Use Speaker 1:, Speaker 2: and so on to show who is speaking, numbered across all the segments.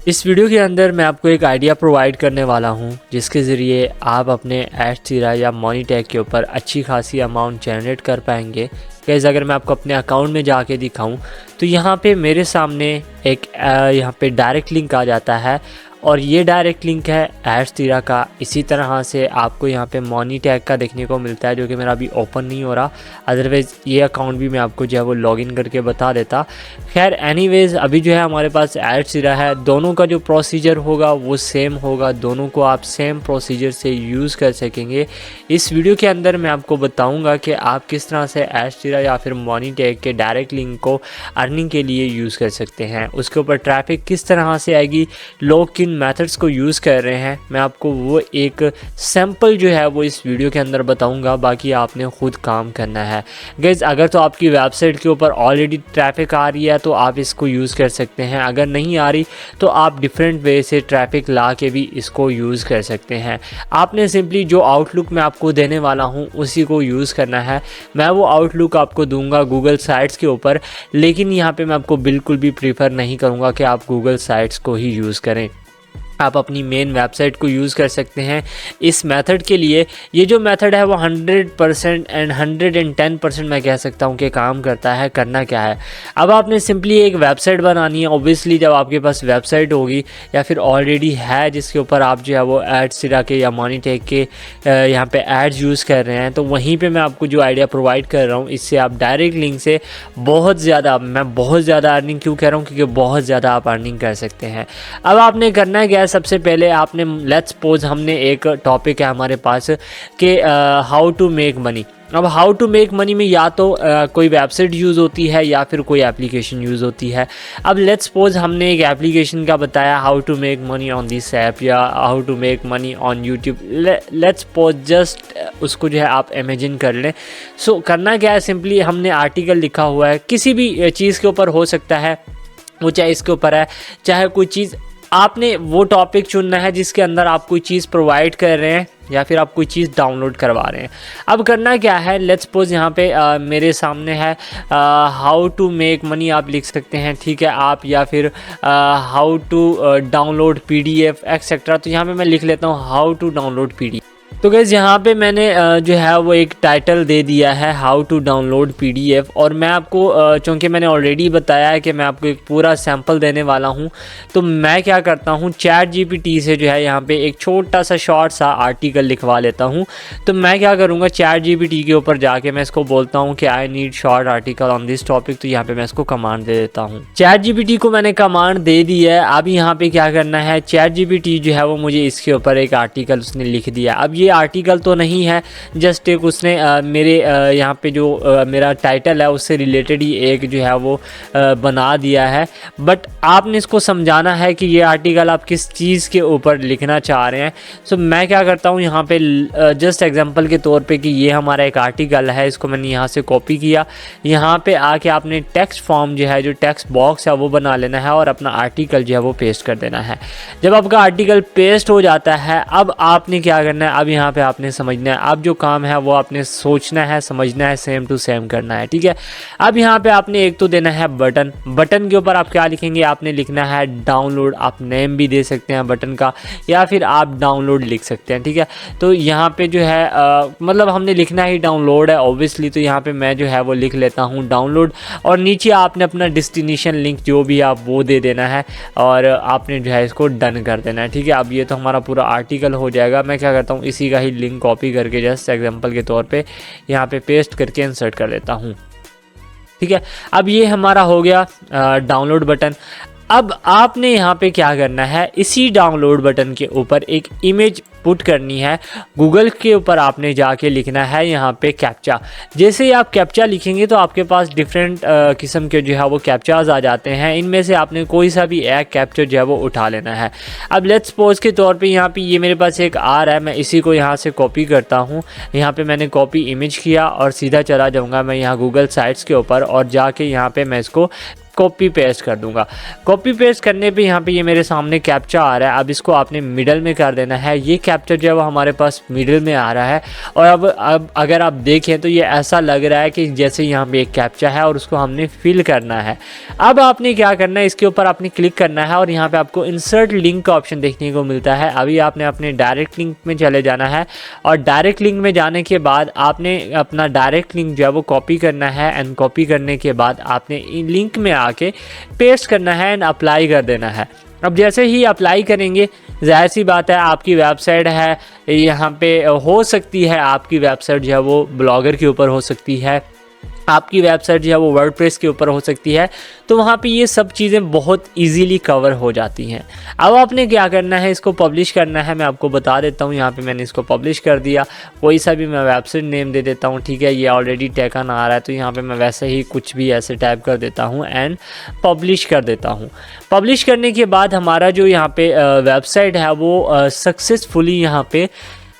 Speaker 1: इस वीडियो के अंदर मैं आपको एक आइडिया प्रोवाइड करने वाला हूं जिसके ज़रिए आप अपने एडस्टीरा या मनीटैग के ऊपर अच्छी खासी अमाउंट जनरेट कर पाएंगे। गाइस अगर मैं आपको अपने अकाउंट में जाके दिखाऊं तो यहाँ पे मेरे सामने एक यहाँ पे डायरेक्ट लिंक आ जाता है और ये डायरेक्ट लिंक है एडस्टीरा का। इसी तरह से आपको यहाँ पे मनीटैग का देखने को मिलता है जो कि मेरा अभी ओपन नहीं हो रहा, अदरवाइज़ ये अकाउंट भी मैं आपको जो है वो लॉगिन करके बता देता। खैर एनीवेज़ अभी जो है हमारे पास एडस्टीरा है, दोनों का जो प्रोसीजर होगा वो सेम होगा, दोनों को आप सेम प्रोसीजर से यूज़ कर सकेंगे। इस वीडियो के अंदर मैं आपको बताऊँगा कि आप किस तरह से एडस्टीरा या फिर मनीटैग के डायरेक्ट लिंक को अर्निंग के लिए यूज़ कर सकते हैं, उसके ऊपर ट्रैफिक किस तरह से आएगी, लोग किन मेथड्स को यूज़ कर रहे हैं, मैं आपको वो एक सैंपल जो है वो इस वीडियो के अंदर बताऊंगा। बाकी आपने खुद काम करना है। गाइस अगर तो आपकी वेबसाइट के ऊपर ऑलरेडी ट्रैफिक आ रही है तो आप इसको यूज़ कर सकते हैं, अगर नहीं आ रही तो आप डिफरेंट वे से ट्रैफिक ला के भी इसको यूज़ कर सकते हैं। आपने सिंपली जो आउटलुक मैं आपको देने वाला हूँ उसी को यूज़ करना है। मैं वो आउटलुक आपको दूंगा गूगल साइट्स के ऊपर, लेकिन यहाँ पे मैं आपको बिल्कुल भी प्रीफर नहीं करूँगा कि आप गूगल साइट्स को ही यूज़ करें। आप अपनी मेन वेबसाइट को यूज़ कर सकते हैं इस मेथड के लिए। ये जो मेथड है वो 100% एंड 110% मैं कह सकता हूँ कि काम करता है। करना क्या है, अब आपने सिंपली एक वेबसाइट बनानी है। ऑब्वियसली जब आपके पास वेबसाइट होगी या फिर ऑलरेडी है जिसके ऊपर आप जो है वो एडस्टीरा के या मनीटैग के यहाँ पे एड्स यूज़ कर रहे हैं, तो वहीं पे मैं आपको जो आइडिया प्रोवाइड कर रहा हूँ इससे आप डायरेक्ट लिंक से बहुत ज़्यादा, मैं बहुत ज़्यादा अर्निंग क्यों कह रहा हूँ क्योंकि बहुत ज़्यादा आप अर्निंग कर सकते हैं। अब आपने करना क्या है, सबसे पहले आपने लेट्स सपोज हमने एक टॉपिक है हमारे पास कि हाउ टू मेक मनी। अब हाउ टू मेक मनी में या तो कोई वेबसाइट यूज़ होती है या फिर कोई एप्लीकेशन यूज़ होती है। अब लेट्स सपोज हमने एक एप्लीकेशन का बताया how to make money on this app या how to make money on YouTube. Let's suppose just उसको जो है आप इमेजिन कर लें। सो करना क्या है, सिंपली हमने आर्टिकल लिखा हुआ है, किसी भी चीज़ के ऊपर हो सकता है, वो चाहे इसके ऊपर है चाहे कोई चीज़, आपने वो टॉपिक चुनना है जिसके अंदर आप कोई चीज़ प्रोवाइड कर रहे हैं या फिर आप कोई चीज़ डाउनलोड करवा रहे हैं। अब करना क्या है, लेट्स सपोज यहाँ पे मेरे सामने है हाउ टू मेक मनी आप लिख सकते हैं, ठीक है आप, या फिर how to download PDF etcetera. तो यहाँ पे मैं लिख लेता हूँ हाउ टू डाउनलोड PDF। तो गाइस यहाँ पे मैंने जो है वो एक टाइटल दे दिया है हाउ टू डाउनलोड PDF, और मैं आपको चूँकि मैंने ऑलरेडी बताया है कि मैं आपको एक पूरा सैंपल देने वाला हूँ, तो मैं क्या करता हूँ ChatGPT से जो है यहाँ पे एक छोटा सा शॉर्ट सा आर्टिकल लिखवा लेता हूँ। तो मैं क्या करूँगा, ChatGPT के ऊपर जाके मैं इसको बोलता हूँ कि I need short article on this topic. तो यहाँ पे मैं इसको कमांड दे देता हूँ, ChatGPT को मैंने कमांड दे दी है। अब यहाँ पे क्या करना है, ChatGPT जो है वो मुझे इसके ऊपर एक आर्टिकल उसने लिख दिया। अब ये आर्टिकल तो नहीं है, जस्ट एक उसने मेरे यहाँ पे जो मेरा टाइटल है उससे रिलेटेड ही एक जो है वो बना दिया है। बट आपने इसको समझाना है कि ये आर्टिकल आप किस चीज़ के ऊपर लिखना चाह रहे हैं। सो मैं क्या करता हूँ यहाँ पे जस्ट एग्जांपल के तौर पे कि ये हमारा एक आर्टिकल है, इसको मैंने यहाँ से कॉपी किया। यहाँ पे आके आपने टेक्स्ट फॉर्म जो है, जो टेक्स्ट बॉक्स है वो बना लेना है और अपना आर्टिकल जो है वो पेस्ट कर देना है। जब आपका आर्टिकल पेस्ट हो जाता है, अब आपने क्या करना है, अब यहाँ पे आपने समझना है, अब जो काम है वो आपने सोचना है, समझना है, सेम टू सेम करना है, ठीक है। अब यहाँ पे आपने एक तो देना है बटन। बटन के ऊपर आप क्या लिखेंगे, आपने लिखना है डाउनलोड। आप नेम भी दे सकते हैं बटन का या फिर आप डाउनलोड लिख सकते हैं, ठीक है। तो यहाँ पे जो है मतलब हमने लिखना ही डाउनलोड है ऑब्वियसली, तो यहाँ पे मैं जो है वो लिख लेता हूँ डाउनलोड, और नीचे आपने अपना डेस्टिनेशन लिंक जो भी आप वो दे देना है और आपने जो है इसको डन कर देना है, ठीक है। अब ये तो हमारा पूरा आर्टिकल हो जाएगा। मैं क्या करता हूँ, इसी का ही लिंक कॉपी करके जस्ट एग्जांपल के तौर पे यहाँ पे पेस्ट करके इंसर्ट कर देता हूँ, ठीक है। अब ये हमारा हो गया डाउनलोड बटन। अब आपने यहाँ पे क्या करना है, इसी डाउनलोड बटन के ऊपर एक इमेज पुट करनी है। गूगल के ऊपर आपने जाके लिखना है यहाँ पे कैप्चा। जैसे ही आप कैप्चा लिखेंगे तो आपके पास डिफरेंट किस्म के जो है वो कैप्चाज आ जाते हैं। इनमें से आपने कोई सा भी एक कैप्चा जो है वो उठा लेना है। अब लेट्स सपोज के तौर पे यहाँ पे ये मेरे पास एक आ रहा है, मैं इसी को यहाँ से कॉपी करता हूँ। यहाँ पे मैंने कॉपी इमेज किया और सीधा चला जाऊँगा मैं यहाँ गूगल साइट्स के ऊपर और जाके यहाँ पे मैं इसको कॉपी पेस्ट कर दूंगा। कॉपी पेस्ट करने पे यहाँ पे ये मेरे सामने कैप्चा आ रहा है। अब इसको आपने मिडल में कर देना है। ये कैप्चा जो है वो हमारे पास मिडल में आ रहा है और अब अगर आप देखें तो ये ऐसा लग रहा है कि जैसे यहाँ पे एक कैप्चा है और उसको हमने फिल करना है। अब आपने क्या करना है, इसके ऊपर आपने क्लिक करना है और यहाँ पे आपको इंसर्ट लिंक का ऑप्शन देखने को मिलता है। अभी आपने अपने डायरेक्ट लिंक में चले जाना है और डायरेक्ट लिंक में जाने के बाद आपने अपना डायरेक्ट लिंक जो है वो कॉपी करना है एंड कॉपी करने के बाद आपने लिंक में आके पेस्ट करना है एंड अप्लाई कर देना है। अब जैसे ही अप्लाई करेंगे, ज़ाहिर सी बात है आपकी वेबसाइट है यहाँ पे, हो सकती है आपकी वेबसाइट जो है वो ब्लॉगर के ऊपर हो सकती है, आपकी वेबसाइट जो है वो वर्डप्रेस के ऊपर हो सकती है, तो वहाँ पे ये सब चीज़ें बहुत इजीली कवर हो जाती हैं। अब आपने क्या करना है, इसको पब्लिश करना है। मैं आपको बता देता हूँ, यहाँ पे मैंने इसको पब्लिश कर दिया। कोई सा भी मैं वेबसाइट नेम दे देता हूँ, ठीक है। ये ऑलरेडी टेकन आ रहा है तो यहाँ पे मैं वैसे ही कुछ भी ऐसे टाइप कर देता हूँ एंड पब्लिश कर देता हूँ। पब्लिश करने के बाद हमारा जो यहाँ पे वेबसाइट है वो सक्सेसफुली यहाँ पे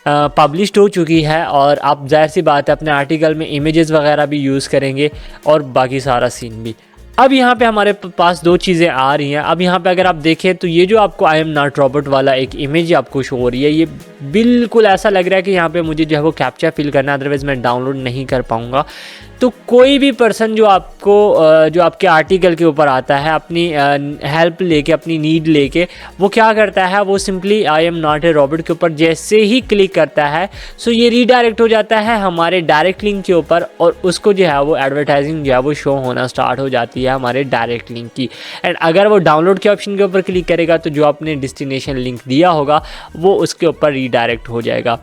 Speaker 1: पब्लिश्ड हो चुकी है और आप ज़ाहिर सी बात है अपने आर्टिकल में इमेजेस वगैरह भी यूज़ करेंगे और बाकी सारा सीन भी। अब यहाँ पे हमारे पास दो चीज़ें आ रही हैं। अब यहाँ पे अगर आप देखें तो ये जो आपको आई एम नॉट रॉबर्ट वाला एक इमेज आपको शो हो रही है, ये बिल्कुल ऐसा लग रहा है कि यहाँ पे मुझे जो है वो कैप्चा फिल करना है, अदरवाइज़ मैं डाउनलोड नहीं कर पाऊँगा। तो कोई भी पर्सन जो आपको जो आपके आर्टिकल के ऊपर आता है अपनी हेल्प लेके, अपनी नीड लेके, वो क्या करता है, वो simply I am not a Robert के ऊपर जैसे ही क्लिक करता है सो ये रीडायरेक्ट हो जाता है हमारे डायरेक्ट लिंक के ऊपर और उसको जो है वो एडवर्टाइजिंग जो है वो शो होना स्टार्ट हो जाती है हमारे डायरेक्ट लिंक की। एंड अगर वो डाउनलोड के ऑप्शन के ऊपर क्लिक करेगा तो जो आपने डेस्टिनेशन लिंक दिया होगा वो उसके ऊपर रीडायरेक्ट हो जाएगा।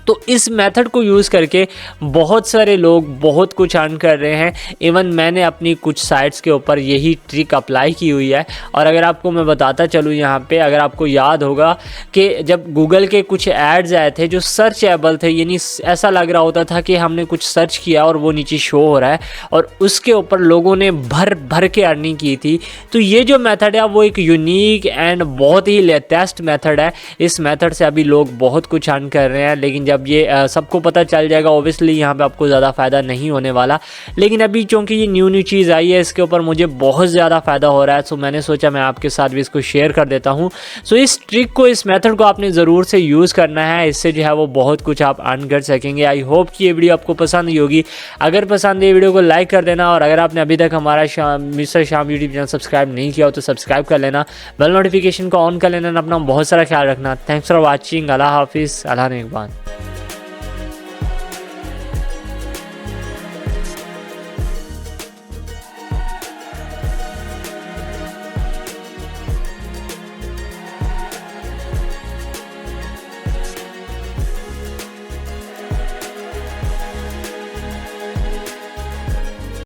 Speaker 1: तो इस मेथड को यूज़ करके बहुत सारे लोग बहुत कुछ अर्न कर रहे हैं। इवन मैंने अपनी कुछ साइट्स के ऊपर यही ट्रिक अप्लाई की हुई है। और अगर आपको मैं बताता चलूँ यहाँ पे, अगर आपको याद होगा कि जब गूगल के कुछ एड्स आए थे जो सर्चेबल थे, यानी ऐसा लग रहा होता था कि हमने कुछ सर्च किया और वो नीचे शो हो रहा है और उसके ऊपर लोगों ने भर भर के अर्निंग की थी। तो ये जो मेथड है वो एक यूनिक एंड बहुत ही लेटेस्ट मेथड है। इस मेथड से अभी लोग बहुत कुछ अर्न कर रहे हैं, लेकिन जब ये सबको पता चल जाएगा ओबियसली यहाँ पे आपको ज़्यादा फ़ायदा नहीं होने वाला। लेकिन अभी चूँकि ये न्यू चीज़ आई है, इसके ऊपर मुझे बहुत ज़्यादा फ़ायदा हो रहा है, सो मैंने सोचा मैं आपके साथ भी इसको शेयर कर देता हूँ। सो इस ट्रिक को, इस मेथड को आपने ज़रूर से यूज़ करना है, इससे जो है वो बहुत कुछ आप अर्न कर सकेंगे। आई होप कि ये वीडियो आपको पसंद आई होगी। अगर पसंद है वीडियो को लाइक कर देना और अगर आपने अभी तक हमारा मिस्टर शाम यूट्यूब चैनल सब्सक्राइब नहीं किया हो तो सब्सक्राइब कर लेना, बेल नोटिफिकेशन को ऑन कर लेना। अपना बहुत सारा ख्याल रखना। Thanks for watching. अल्लाह हाफिज़। अल्लाह नेगबान।